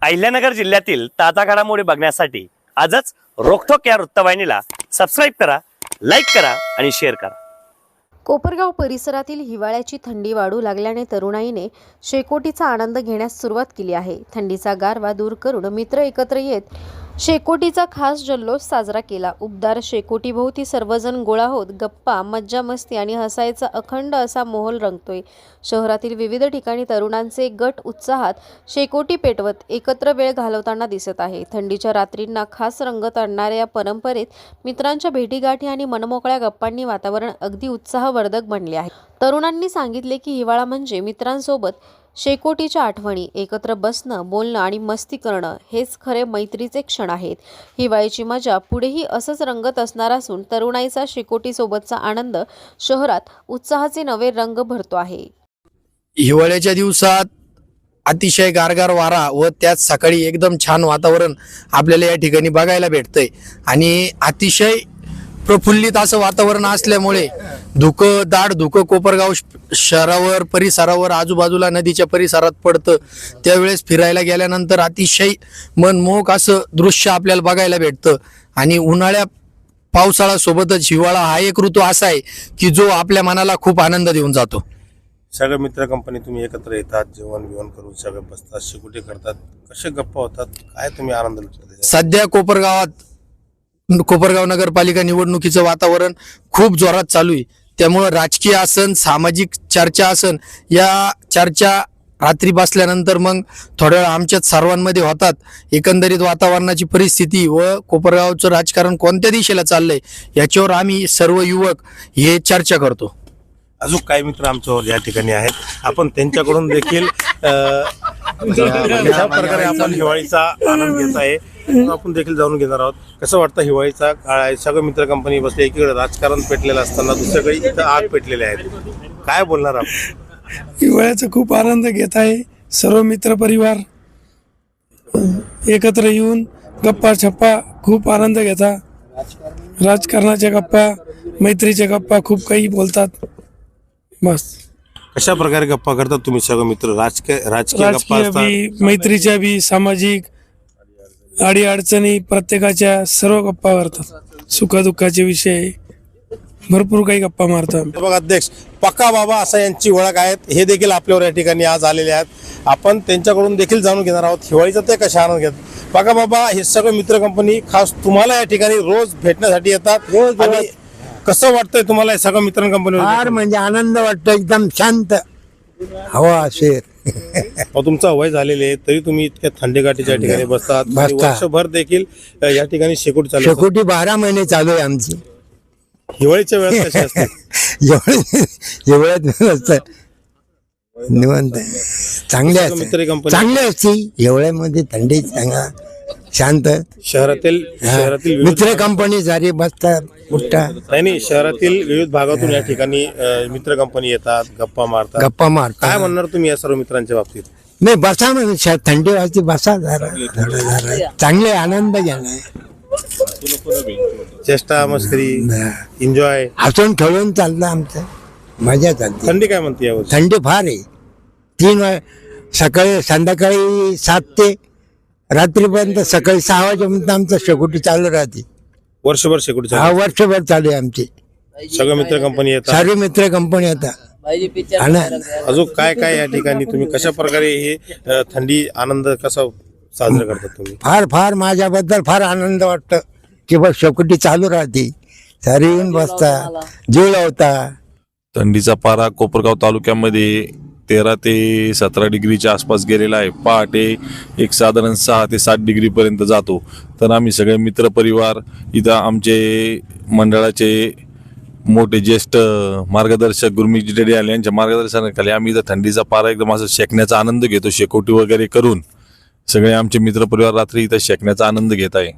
अहिल्यानगर जिल्ह्यातील ताजा घडामोडी बघण्यासाठी आजच रोखोक या वृत्तवाहिनीला सबस्क्राईब करा, लाईक करा आणि शेअर करा। कोपरगाव परिसरातील हिवाळ्याची थंडी वाढू लागल्याने तरुणाईने शेकोटीचा आनंद घेण्यास सुरुवात केली आहे। थंडीचा गारवा दूर करून मित्र एकत्र येत शेकोटीचा खास जल्लोष साजरा केला। उबदार शेकोटीभोवती सर्वजण गोळा होत गप्पा, मज्जा मस्ती आणि हसायचा अखंड असा माहोल रंगतोय। शहरातील विविध ठिकाणी तरुणांचे गट उत्साहात शेकोटी पेटवत एकत्र वेळ घालवताना दिसत आहे। थंडीच्या रात्रींना खास रंगत आणणाऱ्या या परंपरेत मित्रांच्या भेटीगाठी आणि मनमोकळ्या गप्पांनी वातावरण अगदी उत्साहवर्धक बनले आहे। तरुणांनी सांगितले की हिवाळा म्हणजे मित्रांसोबत शेकोटीच्या आठवणी, एकत्र बसणं, बोलणं आणि मस्ती करणं हेच खरे मैत्रीचे क्षण आहेत। हिवाळीची मजा पुढेही असंच रंगत असणार असून तरुणाईचा शेकोटीसोबतचा आनंद शहरात उत्साहाचे नवे रंग भरतो आहे। हिवाळ्याच्या दिवसात अतिशय गारगार वारा व त्यात सकाळी एकदम छान वातावरण आपल्याला या ठिकाणी बघायला भेटतंय आणि अतिशय प्रफुल्लित असं वातावरण असल्यामुळे दाट धुकं कोपरगाव शहरावर, परिसरावर, आजूबाजूला नदीच्या परिसरात पडतं। त्यावेळेस फिरायला गेल्यानंतर अतिशय मनमोहक असं दृश्य आपल्याला बघायला भेटतं आणि पावसाळा सोबतच हिवाळा हा एक ऋतू असा आहे की जो आपल्या मनाला खूप आनंद देऊन जातो। सगळे मित्र कंपनी तुम्ही एकत्र येतात, जेवण करून सगळे बसतात, शेकोटी करतात, कसे गप्पा होतात, काय तुम्ही आनंद लुटता? सध्या कोपरगाव नगरपालिका निवडणुकीचं वातावरण खूप जोरात चालू आहे। त्यामुळे राजकीय आसन, सामाजिक चर्चा आसन, या चर्चा रात्री बसल्यानंतर मग थोड्या वेळ आमच्यात सर्वांमध्ये होतात। एकंदरीत वातावरणाची परिस्थिती व कोपरगावचं राजकारण कोणत्या दिशेला चाललंय याच्यावर आम्ही सर्व युवक हे चर्चा करतो। अजून काही मित्र आमच्यावर या ठिकाणी आहेत, आपण त्यांच्याकडून देखील कशा प्रकारे आपण हिवाळीचा आनंद घेत आहे आपण देखील जाणून घेणार आहोत। कसं वाटतं हिवाळीचा काळ आहे, सगळे मित्र कंपनी बसले, एकीकडे राजकारण पेटलेलं असताना दुसरीकडे इथं आग पेटलेले आहेत, काय बोलणार आपण? हिवाळ्याचा खूप आनंद घेत आहे। सर्व मित्र परिवार एकत्र येऊन गप्पा छप्पा खूप आनंद घेता। राजकारणाच्या गप्पा, मैत्रीच्या गप्पा खूप काही बोलतात। बस कशा प्रकारे गप्पा करतात तुम्ही सगळे मित्र? राजकीय गप्पा असतात, बी, मैत्रीच्या बी, सामाजिक अडी अडचणी प्रत्येकाच्या सर्व गप्पा करतात। सुखदुःखाचे विषय भरपूर काही गप्पा मारतात। बघा अध्यक्ष पक्का बाबा असं यांची ओळख आहेत, हे देखील आपल्यावर या ठिकाणी आज आलेले आहेत। आपण त्यांच्याकडून देखील जाणून घेणार आहोत हिवाळीचा ते कशा आनंद घेतात। पक्का बाबा हे सगळे मित्र कंपनी खास तुम्हाला या ठिकाणी रोज भेटण्यासाठी येतात, आणि कसं वाटतंय तुम्हाला हे सगळं मित्र कंपनी? फार म्हणजे आनंद वाटतो, एकदम शांत हवा असेल। तुमचा वय झालेले आहे तरी तुम्ही इतक्या थंडीगाठीच्या ठिकाणी बसतात, वर्षभर देखील या ठिकाणी शेकोटी चालू? शेकोटी 12 महिने चालू आहे आमची। हिवाळीच्या वेळेस कशी असते? एवढ्यात असतात निवांत, चांगले असते। एवढ्यामध्ये थंडी चांगला शांत। शहरातील मित्र कंपनी सारी बसतात उठतात। नाही, शहरातील विविध भागातून या ठिकाणी मित्र कंपनी येतात, गप्पा मारतात। काय म्हणणार तुम्ही या सर्व मित्रांच्या बाबतीत? नाही, बसा म्हणजे थंडी वाजते, बसा जरा चांगले आनंद घेणार, चेष्टा मस्करी, एन्जॉय, हसून खेळून चालतं आमचं, मजा चालते। थंडी काय म्हणते यावर्षी? थंडी फार आहे। 3 सकाळी संध्याकाळी 7 ते रात्रीपर्यंत, सकाळी 6 वाजेपर्यंत आमचं शेकोटी चालू राहते। वर्षभर शेकोटी चालू? हा, वर्षभर चालू आहे आमची। सगळे मित्र कंपनी येतात, सर्व मित्र कंपनी येतात। अजून काय काय या ठिकाणी तुम्ही कशा प्रकारे हे थंडी आनंद कसा साजरा करतात तुम्ही? फार माझ्याबद्दल फार आनंद वाटतं की बस शेकोटी चालू राहते, सारे येऊन बसता, जीव लावता। थंडीचा पारा कोपरगाव तालुक्यामध्ये 13 ते 17 डिग्रीच्या आसपास गेलेला आहे। पहाटे एक साधारण 6 ते 7 डिग्रीपर्यंत जातो। तर आम्ही सगळे मित्रपरिवार इथं आमचे मंडळाचे मोठे ज्येष्ठ मार्गदर्शक गुरमीत डेडियाल यांच्या मार्गदर्शनाखाली आम्ही इथं थंडीचा पारा एकदम असं शेकण्याचा आनंद घेतो। शेकोटी वगैरे करून सगळे आमचे मित्रपरिवार रात्री इथं शेकण्याचा आनंद घेत आहे।